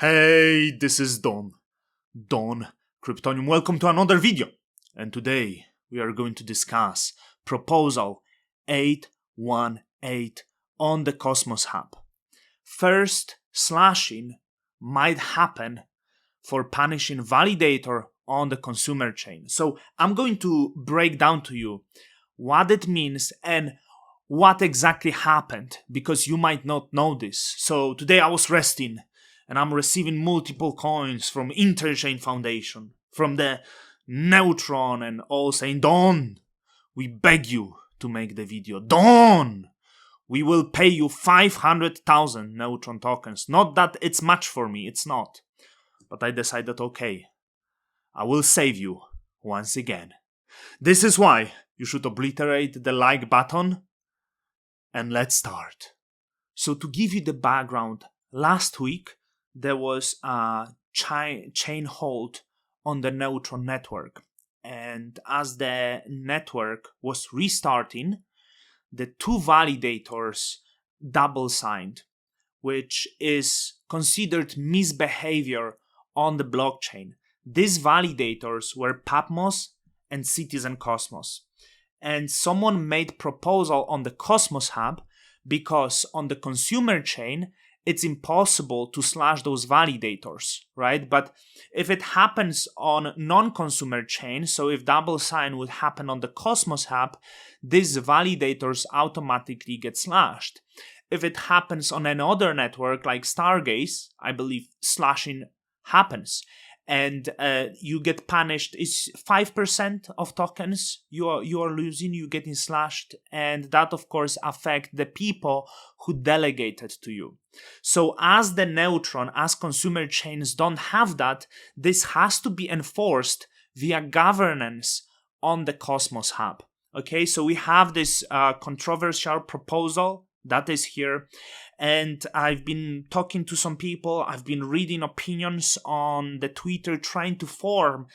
Hey, this is Don Kryptonium. Welcome to another video. And today we are going to discuss proposal 818 on the Cosmos Hub. First, slashing might happen for punishing validator on the consumer chain. So I'm going to break down to you what it means and what exactly happened, because you might not know this. So today I was resting and I'm receiving multiple coins from Interchain Foundation, from the Neutron, and all saying, Don, we beg you to make the video. Don, we will pay you 500,000 Neutron tokens. Not that it's much for me, it's not. But I decided, okay, I will save you once again. This is why you should obliterate the like button. And let's start. So to give you the background, last week there was a chain halt on the Neutron network. And as the network was restarting, the two validators double signed, which is considered misbehavior on the blockchain. These validators were Patmos and Citizen Cosmos. And someone made proposal on the Cosmos Hub because on the consumer chain, it's impossible to slash those validators, right? But if it happens on non-consumer chain, so if double sign would happen on the Cosmos Hub, these validators automatically get slashed. If it happens on another network like Stargaze, I believe slashing happens. And you get punished. It's 5% of tokens you are losing, you getting slashed, and that of course affects the people who delegated to you. So as the Neutron, as consumer chains don't have that, this has to be enforced via governance on the Cosmos Hub. Okay, so we have this controversial proposal that is here. And I've been talking to some people, I've been reading opinions on the Twitter, trying to form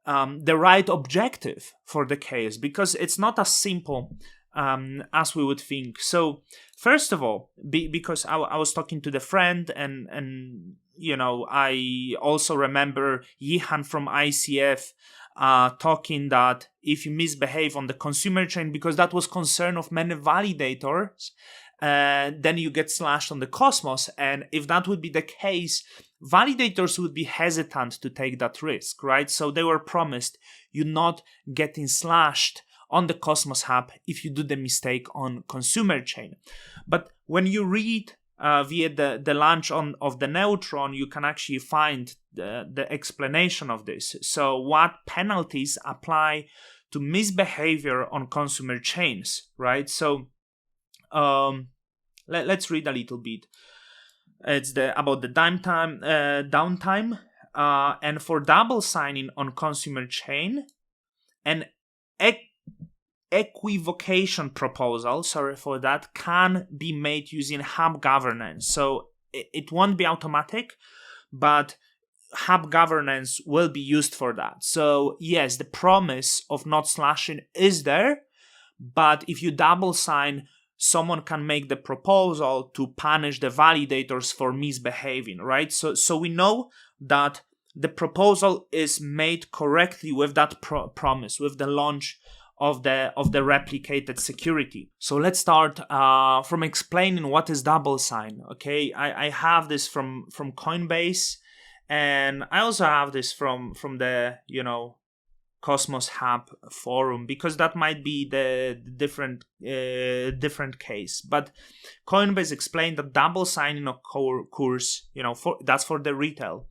the right objective for the case, because it's not as simple as we would think. So first of all, because I was talking to the friend, and you know, I also remember Yihan from ICF talking that if you misbehave on the consumer chain, because that was concern of many validators, then you get slashed on the Cosmos. And if that would be the case, validators would be hesitant to take that risk, right? So they were promised you're not getting slashed on the Cosmos Hub if you do the mistake on consumer chain. But when you read via the launch of the Neutron, you can actually find the explanation of this. So what penalties apply to misbehavior on consumer chains, right? So let's read a little bit. It's about the downtime, and for double signing on consumer chain, an equivocation proposal, sorry for that, can be made using hub governance. So it won't be automatic, but hub governance will be used for that. So yes, the promise of not slashing is there, but if you double sign, someone can make the proposal to punish the validators for misbehaving, right? So we know that the proposal is made correctly with that promise, with the launch of the replicated security. So let's start from explaining what is double sign. Okay, I have this from Coinbase, and I also have this from the Cosmos Hub forum, because that might be the different case. But Coinbase explained that double signing occurs, that's for the retail,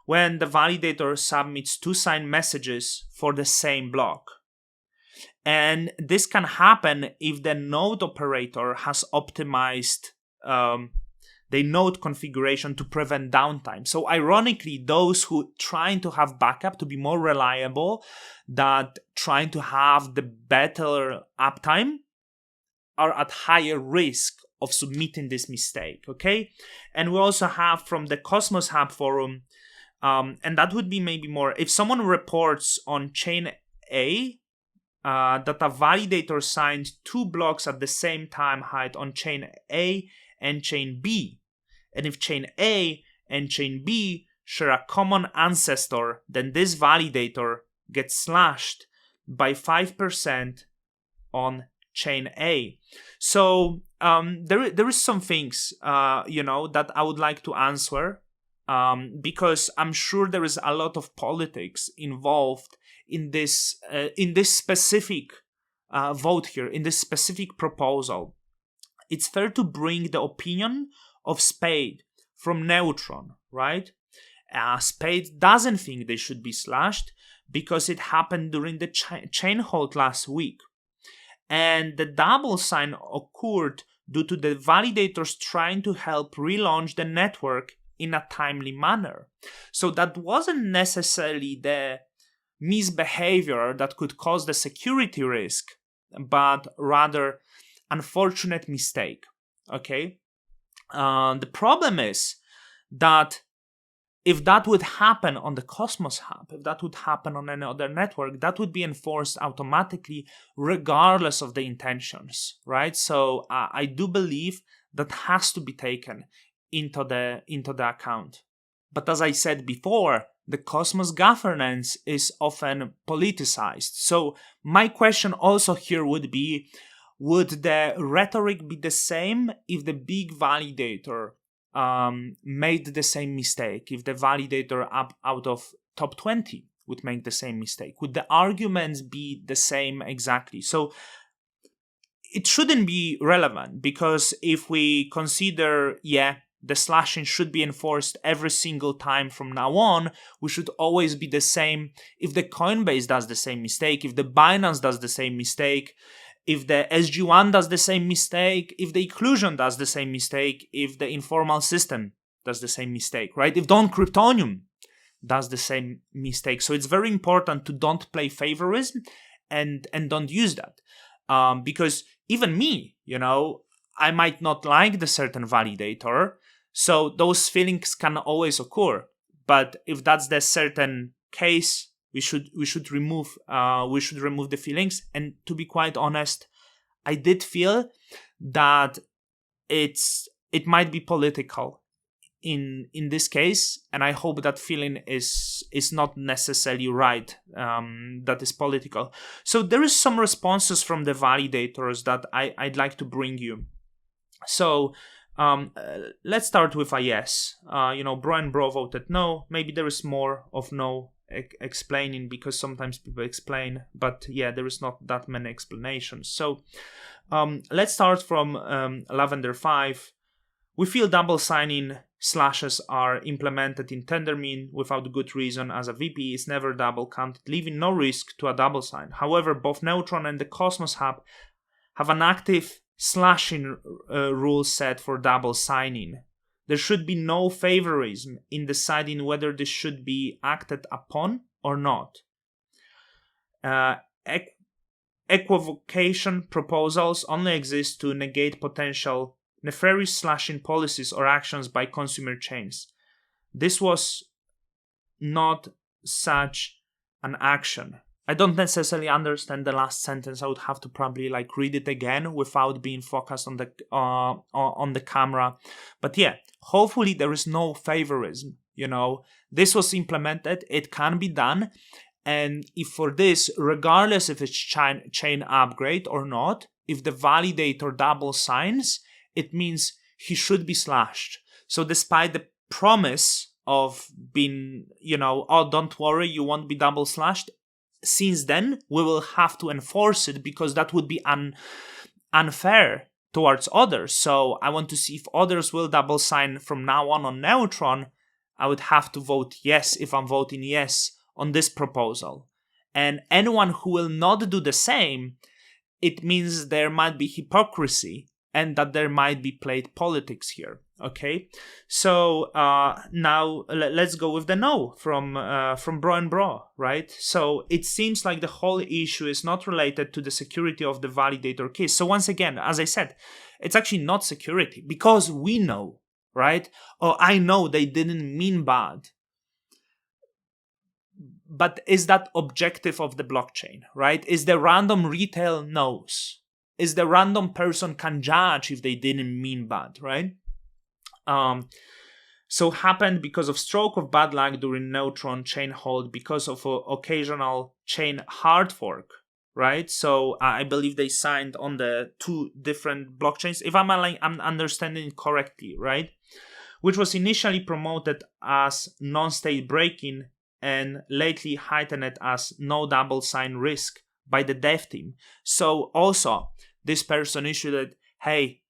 when the validator submits two signed messages for the same block. And this can happen if the node operator has optimized the node configuration to prevent downtime. So ironically, those who trying to have backup to be more reliable, that trying to have the better uptime, are at higher risk of submitting this mistake, okay? And we also have from the Cosmos Hub forum, and that would be maybe more, if someone reports on chain A that a validator signed two blocks at the same time height on chain A and chain B, and if chain A and chain B share a common ancestor, then this validator gets slashed by 5% on chain A. So there is some things that I would like to answer, because I'm sure there is a lot of politics involved in this specific vote here, in this specific proposal. It's fair to bring the opinion of Spade from Neutron, right? Spade doesn't think they should be slashed because it happened during the chain halt last week. And the double sign occurred due to the validators trying to help relaunch the network in a timely manner. So that wasn't necessarily the misbehavior that could cause the security risk, but rather unfortunate mistake. Okay? The problem is that if that would happen on the Cosmos Hub, if that would happen on any other network, that would be enforced automatically regardless of the intentions, right? So I do believe that has to be taken into the account. But as I said before, the Cosmos governance is often politicized. So my question also here would be, would the rhetoric be the same if the big validator made the same mistake? If the validator out of top 20 would make the same mistake, would the arguments be the same exactly? So it shouldn't be relevant, because if we consider, the slashing should be enforced every single time from now on, we should always be the same. If the Coinbase does the same mistake, if the Binance does the same mistake, if the SG1 does the same mistake, if the Inclusion does the same mistake, if the informal system does the same mistake, right? If Don Kryptonium does the same mistake. So it's very important to don't play favorism and don't use that. Because even me, I might not like the certain validator, so those feelings can always occur. But if that's the certain case, we should remove the feelings. And to be quite honest, I did feel that it might be political in this case, and I hope that feeling is not necessarily right. That is political. So there is some responses from the validators that I'd like to bring you. So let's start with a yes. Bro and Bro voted no. Maybe there is more of no explaining, because sometimes people explain, but there is not that many explanations. So let's start from Lavender 5. We feel double signing slashes are implemented in Tendermint without good reason, as a VP is never double counted, leaving no risk to a double sign. However, both Neutron and the Cosmos Hub have an active slashing rule set for double signing. There should be no favorism in deciding whether this should be acted upon or not. Equivocation proposals only exist to negate potential nefarious slashing policies or actions by consumer chains. This was not such an action. I don't necessarily understand the last sentence. I would have to probably read it again without being focused on the camera. But hopefully there is no favorism. This was implemented. It can be done. And if for this, regardless if it's chain upgrade or not, if the validator double signs, it means he should be slashed. So despite the promise of being, don't worry, you won't be double slashed, since then we will have to enforce it, because that would be unfair towards others. So I want to see if others will double sign from now on Neutron. I would have to vote yes if I'm voting yes on this proposal. And anyone who will not do the same, it means there might be hypocrisy and that there might be played politics here. Okay, so now let's go with the no from Bro and Bro, right? So it seems like the whole issue is not related to the security of the validator keys. So once again, as I said, it's actually not security, because we know, right? I know they didn't mean bad. But is that objective of the blockchain, right? Is the random retail knows? Is the random person can judge if they didn't mean bad, right? So happened because of stroke of bad luck during neutron chain hold because of occasional chain hard fork, right? So I believe they signed on the 2 different blockchains, if I'm understanding correctly, right? Which was initially promoted as non-state breaking and lately heightened as no double sign risk by the dev team. So also this person issued it, hey,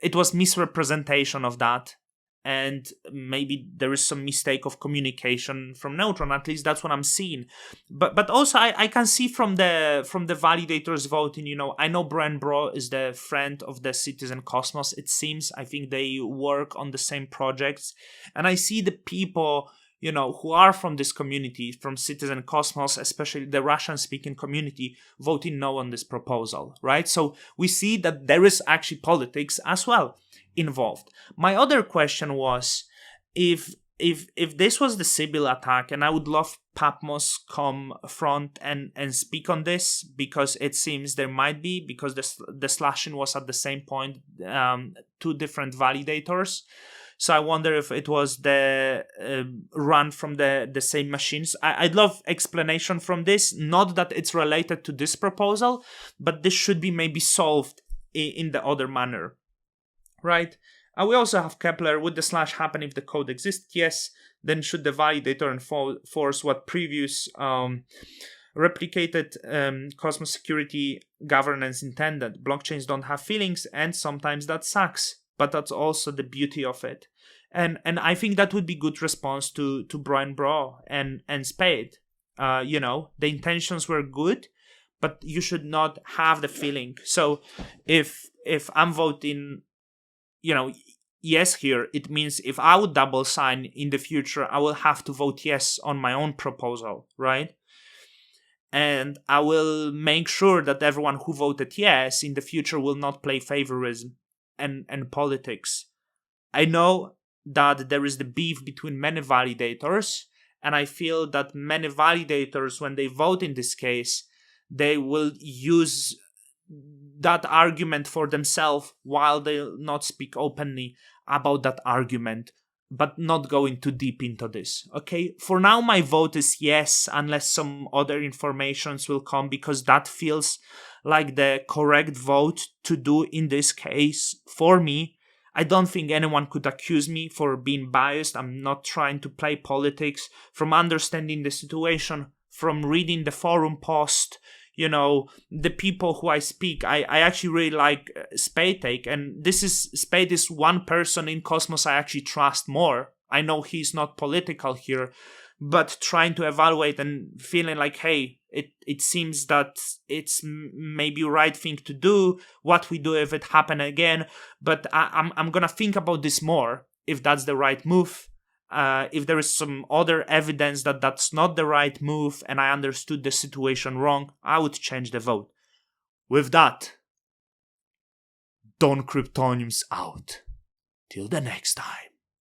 it was misrepresentation of that, and maybe there is some mistake of communication from Neutron. At least that's what I'm seeing. But also I can see from the validators voting, I know Brian Bro is the friend of the Citizen Cosmos, it seems. I think they work on the same projects, and I see the people who are from this community, from Citizen Cosmos, especially the Russian-speaking community, voting no on this proposal, right? So we see that there is actually politics as well involved. My other question was, if this was the Sybil attack, and I would love Patmos come front and speak on this, because it seems there might be, because the slashing was at the same point, 2 different validators. So I wonder if it was the run from the same machines. I'd love explanation from this. Not that it's related to this proposal, but this should be maybe solved in the other manner, right? We also have Kepler. Would the slash happen if the code exists? Yes. Then should the validator enforce what previous replicated Cosmos security governance intended? Blockchains don't have feelings, and sometimes that sucks. But that's also the beauty of it. And I think that would be good response to Brian Bro and Spade. The intentions were good, but you should not have the feeling. So if I'm voting, yes here, it means if I would double sign in the future, I will have to vote yes on my own proposal, right? And I will make sure that everyone who voted yes in the future will not play favorism and politics. I know that there is the beef between many validators, and I feel that many validators, when they vote in this case, they will use that argument for themselves while they'll not speak openly about that argument, but not going too deep into this. Okay, for now my vote is yes, unless some other informations will come, because that feels like the correct vote to do in this case for me. I don't think anyone could accuse me for being biased. I'm not trying to play politics. From understanding the situation, from reading the forum post, the people who I speak, I actually really like Spade take, and Spade is one person in Cosmos I actually trust more. I know he's not political here, but trying to evaluate and feeling like, hey, it seems that it's maybe right thing to do. What we do if it happen again? But I'm gonna think about this more, if that's the right move. If there is some other evidence that that's not the right move and I understood the situation wrong, I would change the vote. With that, Don Kryptonium's out. Till the next time.